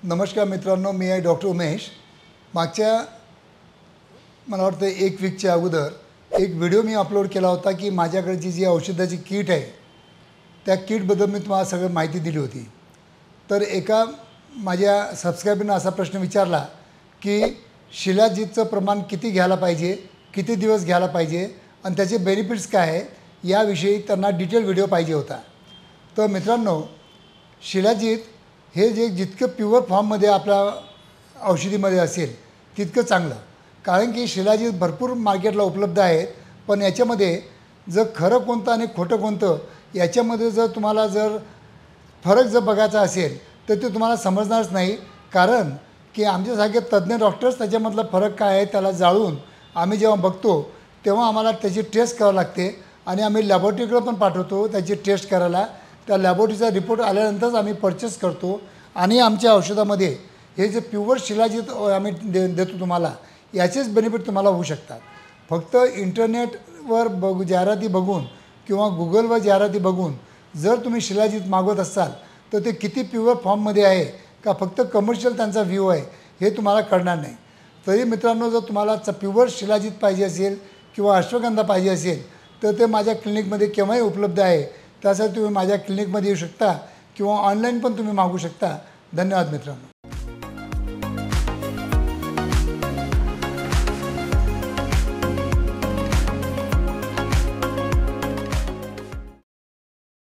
नमस्कार मित्रांनो, मी आहे डॉक्टर उमेश। मागच्या मला वाटतं एक वीकच्या अगोदर एक व्हिडिओ मी अपलोड केला होता की माझ्याकडची जी औषधाची किट आहे त्या किटबद्दल मी तुम्हाला सगळं माहिती दिली होती। तर एका माझ्या सबस्क्रायबरने असा प्रश्न विचारला की शिलाजीतचं प्रमाण किती घ्यायला पाहिजे, किती दिवस घ्यायला पाहिजे आणि त्याचे बेनिफिट्स काय आहे याविषयी त्यांना डिटेल व्हिडिओ पाहिजे होता। तर मित्रांनो, शिलाजीत हे जे जितकं प्युअर फॉर्ममध्ये आपल्या औषधीमध्ये असेल तितकं चांगलं, कारण की शिलाजीत भरपूर मार्केटला उपलब्ध आहेत। पण याच्यामध्ये जर खरं कोणतं आणि खोटं कोणतं याच्यामध्ये जर तुम्हाला फरक बघायचा असेल तर ते तुम्हाला समजणारच नाही, कारण की आमच्यासारखे तज्ज्ञ डॉक्टर्स त्याच्यामधला फरक काय आहे त्याला जाळून आम्ही जेव्हा बघतो तेव्हा आम्हाला त्याची टेस्ट करावी लागते आणि आम्ही लॅबोरेटरीकडे पण पाठवतो त्याची टेस्ट करायला। त्या लॅबोरेटरीचा रिपोर्ट आल्यानंतरच आम्ही परचेस करतो आणि आमच्या औषधामध्ये हे जे प्युअर शिलाजीत आम्ही देतो तुम्हाला, याचेच बेनिफिट तुम्हाला होऊ शकतात। फक्त इंटरनेटवर जाहिराती बघून किंवा गुगलवर जाहिराती बघून जर तुम्ही शिलाजीत मागवत असाल तर ते किती प्युअर फॉर्ममध्ये आहे का फक्त कमर्शियल त्यांचा व्ह्यू आहे हे तुम्हाला कळणार नाही। तरी मित्रांनो, जर तुम्हाला प्युअर शिलाजीत पाहिजे असेल किंवा अश्वगंधा पाहिजे असेल तर ते माझ्या क्लिनिकमध्ये केव्हाही उपलब्ध आहे। त्यासाठी तुम्ही माझ्या क्लिनिकमध्ये येऊ शकता किंवा ऑनलाईन पण तुम्ही मागवू शकता। धन्यवाद मित्रांनो।